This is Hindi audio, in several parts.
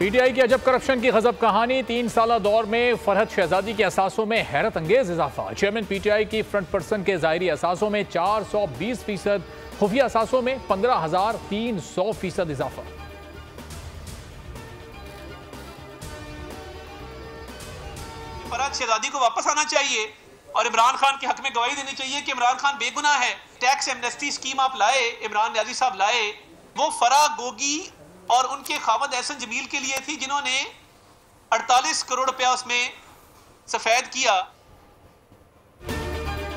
पीटीआई की अजब करप्शन की गजब कहानी। 3 साल दौर में फरहद शहजादी के असासों में हैरत अंगेज इजाफा। चेयरमैन पीटीआई की फ्रंट पर्सन के ज़ाहिरी असासों में 420%, खुफिया असासों में 15,300% इजाफा। फरहद शहजादी को वापस आना चाहिए और इमरान खान के हक में गवाही देनी चाहिए कि इमरान खान बेगुनाह है। टैक्स एमनेस्टी स्कीम आप लाए, इमरान न्याजी साहब लाए, वो फराह गोगी और उनके खावद एहसन जमील के लिए थी जिन्होंने 48 करोड़ रुपया उसमें सफेद किया।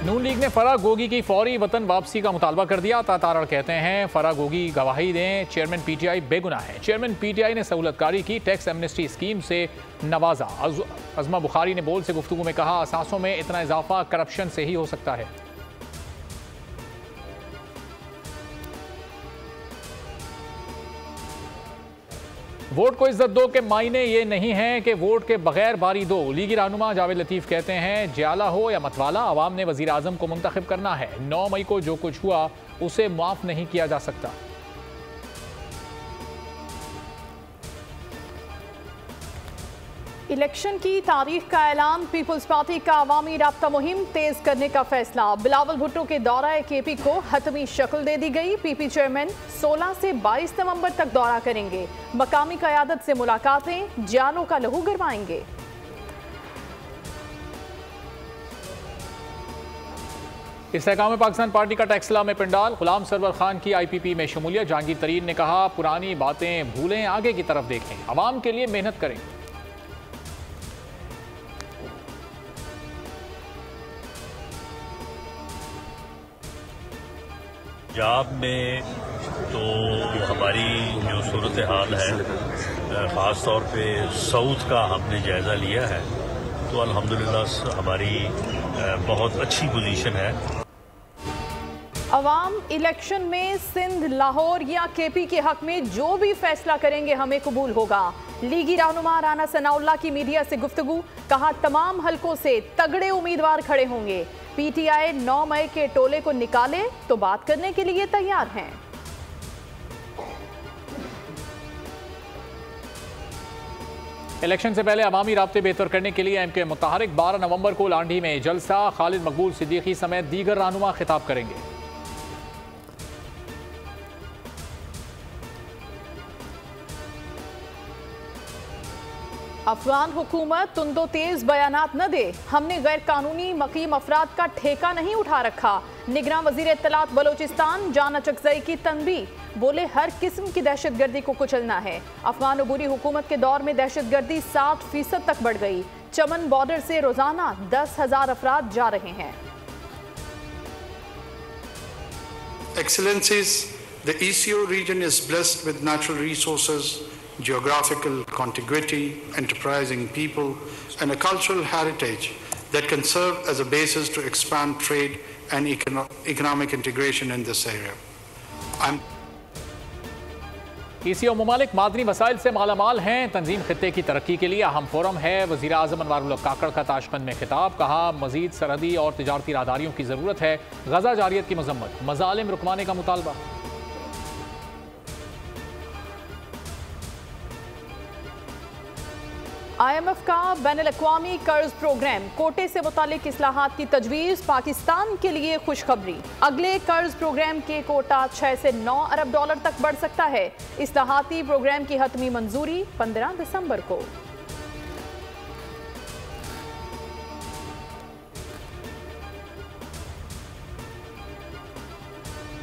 नून लीग ने फराह गोगी की फौरी वतन वापसी का मुतालबा कर दिया। तातारड़ कहते हैं फराह गोगी गवाही दें, चेयरमैन पीटीआई बेगुनाह है। चेयरमैन पीटीआई ने सहूलतकारी की, टैक्स एमनेस्टी स्कीम से नवाजा। अज़मा बुखारी ने बोल से गुफ्तगू में कहा, असासों में इतना इजाफा करप्शन से ही हो सकता है। वोट को इज्जत दो के मायने ये नहीं है कि वोट के बगैर बारी दो। लीगी रहनुमा जावेद लतीफ़ कहते हैं जियाला हो या मतवाला, अवाम ने वज़ीर आज़म को मुंतखब करना है। 9 मई को जो कुछ हुआ उसे माफ़ नहीं किया जा सकता। इलेक्शन की तारीख का ऐलान, पीपल्स पार्टी का अवामी राब्ता मुहिम तेज करने का फैसला। बिलावल भुट्टो के दौरा केपी को हतमी शक्ल दे दी गई। पीपी चेयरमैन 16 से 22 नवंबर तक दौरा करेंगे। मकामी क़यादत से मुलाकातें, जालों का लहू गरमाएंगे। इस्तेहकाम पाकिस्तान पार्टी का टैक्सला में पंडाल। गुलाम सरवर खान की IPP में शमूलियत। जहांगीर तरीन ने कहा, पुरानी बातें भूलें, आगे की तरफ देखें, अवाम के लिए मेहनत करें। पंजाब में तो हमारी जो सूरत हाल है, ख़ास तौर पे साउथ का हमने जायज़ा लिया है, तो अल्हम्दुलिल्लाह हमारी बहुत अच्छी पोजीशन है। अवाम इलेक्शन में सिंध, लाहौर या केपी के हक में जो भी फैसला करेंगे हमें कबूल होगा। लीगी रहनुमा राना सनाउल्लाह की मीडिया से गुफ्तगू, कहा तमाम हलकों से तगड़े उम्मीदवार खड़े होंगे। पीटीआई 9 मई के टोले को निकाले तो बात करने के लिए तैयार हैं। इलेक्शन से पहले अवामी राब्ते बेहतर करने के लिए MK मुतहरिक 12 नवंबर को लांडी में जलसा। खालिद मकबूल सिद्दीकी समेत दीगर रहनुमा खिताब करेंगे। अफगान हुकूमत तुंदो तेज बयानात न दे, हमने गैर कानूनी मकीम अफराद का ठेका नहीं उठा रखा। निगरान वजीर इत्तलात बलोचिस्तान जाना चकजई की तनबीह, बोले हर किस्म की दहशत गर्दी को कुचलना है। अफगान अबूरी हुकूमत के दौर में दहशत गर्दी 60% तक बढ़ गई। चमन बॉर्डर से रोजाना 10,000 अफराद जा रहे हैं। Excellencies, the ECO region is blessed with natural resources, geographical contiguity, enterprising people, and a cultural heritage that can serve as a basis to expand trade and economic integration in this area. ECO ममालिक मादनी वसाइल से मालामाल हैं। तंजीम खित्ते की तरक्की के लिए अहम फोरम है। वज़ीर आज़म अनवारुल हक काकड़ का ताशकंद में खिताब, कहा मजीद सरहदी और तिजारती राहदारियों की ज़रूरत है। गजा जारियत की मजम्मत, मजालिम रुकवाने का मुतालबा। IMF का बैनुल-अक़वामी कर्ज प्रोग्राम, कोटे से मुतालिक इस्लाहात की तजवीज़। पाकिस्तान के लिए खुशखबरी, अगले कर्ज प्रोग्राम के कोटा 6 से 9 अरब डॉलर तक बढ़ सकता है। इस्लाहाती प्रोग्राम की हतमी मंजूरी 15 दिसंबर को।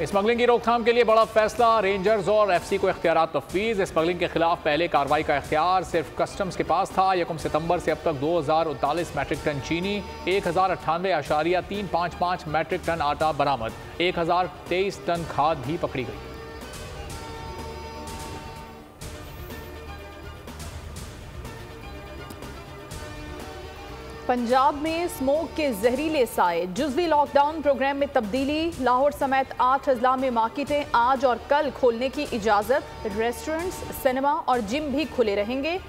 स्मगलिंग की रोकथाम के लिए बड़ा फैसला, रेंजर्स और FC को इख्तियारात तफवीज़। स्मगलिंग के खिलाफ पहले कार्रवाई का इख्तियार सिर्फ कस्टम्स के पास था। 1 सितंबर से अब तक 2039 मैट्रिक टन चीनी, 1098.355 मैट्रिक टन आटा बरामद, 1023 टन खाद भी पकड़ी गई। पंजाब में स्मोक के जहरीले साए, जुज़वी लॉकडाउन प्रोग्राम में तब्दीली। लाहौर समेत 8 अजला में मार्केटें आज और कल खोलने की इजाज़त। रेस्टोरेंट्स, सिनेमा और जिम भी खुले रहेंगे।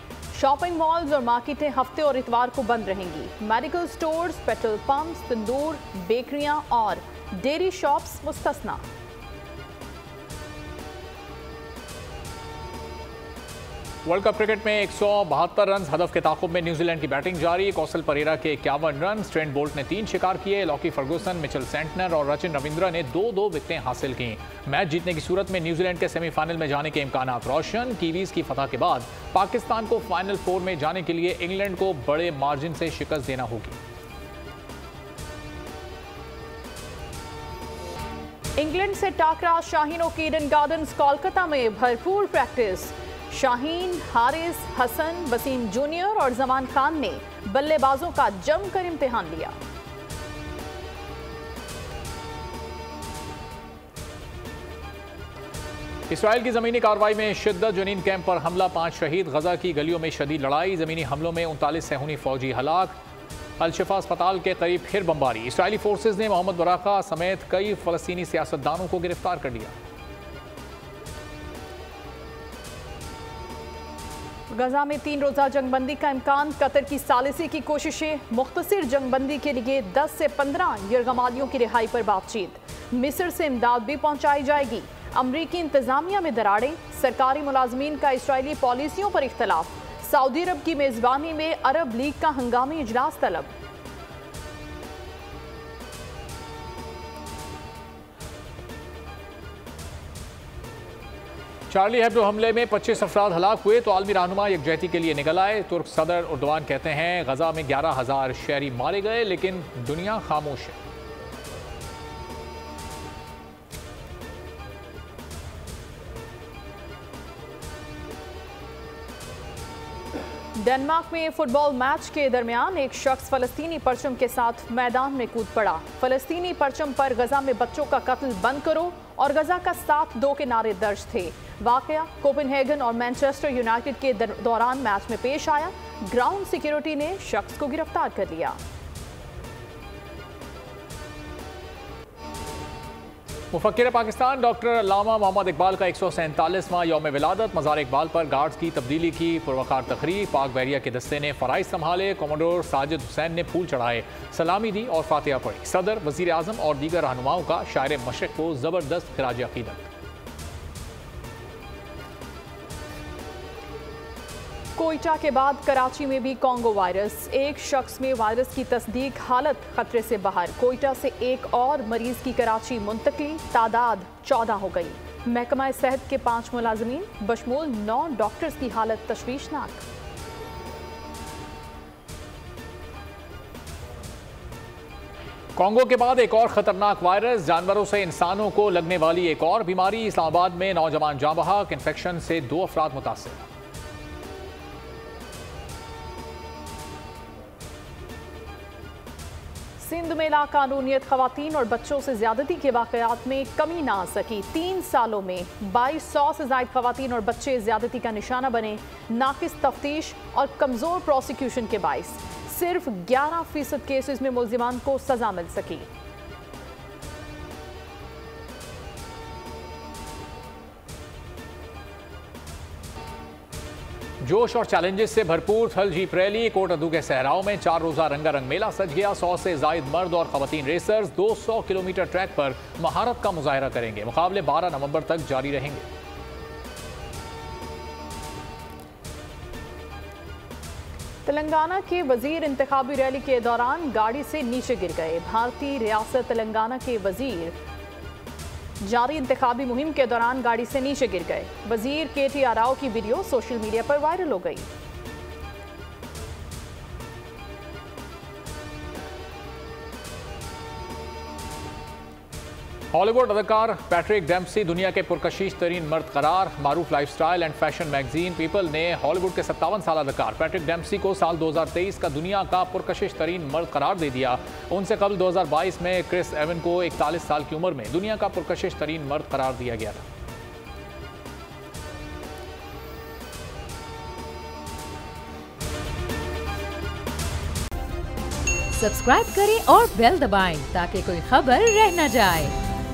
शॉपिंग मॉल्स और मार्केटें हफ्ते और इतवार को बंद रहेंगी। मेडिकल स्टोर्स, पेट्रोल पंप्स, तंदूर, बेकरियां और डेयरी शॉप्स मुस्तस्ना। वर्ल्ड कप क्रिकेट में 172 रन हदफ के ताकुब में न्यूजीलैंड की बैटिंग जारी। कौशल परेरा के 51 रन, ट्रेंट बोल्ट ने 3 शिकार किए। लॉकी फर्गूसन, मिचेल सेंटनर और रचिन रविंद्रा ने 2-2 विकेटें हासिल की। मैच जीतने की सूरत में न्यूजीलैंड के सेमीफाइनल में जाने के इम्कानात रोशन। कीवीज की फतह के बाद पाकिस्तान को फाइनल 4 में जाने के लिए इंग्लैंड को बड़े मार्जिन से शिकस्त देना होगी। इंग्लैंड से टाकरा शाहीनों की ईडन गार्डन्स कोलकाता में भरपूर प्रैक्टिस। शाहीन, हारिस, हसन, वसीम जूनियर और जमान खान ने बल्लेबाजों का जमकर इम्तिहान लिया। इसराइल की जमीनी कार्रवाई में शिद्दत, जनीन कैंप पर हमला, 5 शहीद। गजा की गलियों में शदीद लड़ाई, जमीनी हमलों में 39 सहूनी फौजी हलाक। अल-शिफा अस्पताल के करीब फिर बमबारी। इसराइली फोर्सेज ने मोहम्मद बराका समेत कई फलस्तीनी सियासतदानों को गिरफ्तार कर लिया। गजा में 3 रोजा जंगबंदी का इम्कान, कतर की सालिसी की कोशिशें। मुख्तसर जंगबंदी के लिए 10 से 15 यरगमालियों की रिहाई पर बातचीत। मिस्र से इमदाद भी पहुंचाई जाएगी। अमरीकी इंतजामिया में दरारें, सरकारी मुलाजमीन का इसराइली पॉलिसियों पर इख्तलाफ। सऊदी अरब की मेजबानी में अरब लीग का हंगामी इजलास तलब। चार्ली हेब्डो हमले में 25 अफराद हलाक हुए तो आलमी रहनुमा यकजहती के लिए निकल आए। तुर्क सदर उर्दवान कहते हैं गजा में 11,000 शहरी मारे गए, लेकिन दुनिया खामोश है। डेनमार्क में फुटबॉल मैच के दरमियान एक शख्स फलस्तीनी परचम के साथ मैदान में कूद पड़ा। फलस्तीनी परचम पर गजा में बच्चों का कत्ल बंद करो और गजा का साथ दो के नारे दर्ज थे। वाकया कोपेनहेगन और मैनचेस्टर यूनाइटेड के दौरान मैच में पेश आया। ग्राउंड सिक्योरिटी ने शख्स को गिरफ्तार कर लिया। मुफक्किर पाकिस्तान डॉक्टर अल्लामा मोहम्मद इकबाल का 147वां यौम विलादत। मज़ार इकबाल पर गार्ड्स की तब्दीली की पुरवकार तकरीर। पाक बहरिया के दस्ते ने फ़राइज़ संभाले। कमांडर साजिद हुसैन ने फूल चढ़ाए, सलामी दी और फातिहा पढ़ी। सदर, वज़ीर आज़म और दीगर रहनुमाओं का शायर मशरिक़ को ज़बरदस्त ख़िराज अक़ीदत। कोयटा के बाद कराची में भी कोंगो वायरस। एक शख्स में वायरस की तस्दीक, हालत खतरे से बाहर। कोयटा से एक और मरीज की कराची मुंतकिली, तादाद 14 हो गई। महकमा सेहत के 5 मुलाजमीन बशमूल 9 डॉक्टर्स की हालत तशवीशनाक। कोंगो के बाद एक और खतरनाक वायरस, जानवरों से इंसानों को लगने वाली एक और बीमारी। इस्लामाबाद में नौजवान जाँ बहक, इन्फेक्शन से 2 अफराद मुतासिर। सिंध में लाकानूनियत, खवातीन और बच्चों से ज्यादती के वाकयात में कमी ना आ सकी। 3 सालों में 2200 से ज्यादा खवातीन और बच्चे ज्यादती का निशाना बने। नाकिस तफ्तीश और कमजोर प्रोसिक्यूशन के बाइस सिर्फ 11% केसेस में मुल्जिमान को सजा मिल सकी। जोश और चैलेंजेस से भरपूर थल जीप रैली। कोटअदू के सहराओं में 4 रोजा रंगारंग मेला सज गया। 100 से जायद मर्द और खवातीन रेसर्स 200 किलोमीटर ट्रैक पर महारत का मुजाहरा करेंगे। मुकाबले 12 नवंबर तक जारी रहेंगे। तेलंगाना के वजीर इंतखाबी रैली के दौरान गाड़ी से नीचे गिर गए। भारतीय रियासत तेलंगाना के वजीर जारी इंतखाबी मुहिम के दौरान गाड़ी से नीचे गिर गए। वजीर KTR राव की वीडियो सोशल मीडिया पर वायरल हो गई। हॉलीवुड अदाकार पैट्रिक डेम्पसी दुनिया के पुरकशिश तरीन मर्द करार। मारूफ lifestyle and fashion magazine People ने हॉलीवुड के 57 साल अदाकार पैट्रिक डेम्पसी को साल 2023 का दुनिया का पुरकशिश तरीन मर्द करार दे दिया। उनसे कबल 2022 में क्रिस एवन को 41 साल की उम्र में दुनिया का पुरकशिश तरीन मर्द करार दिया गया था। सब्सक्राइब करें और बेल दबाएं ताकि कोई खबर रह न जाए।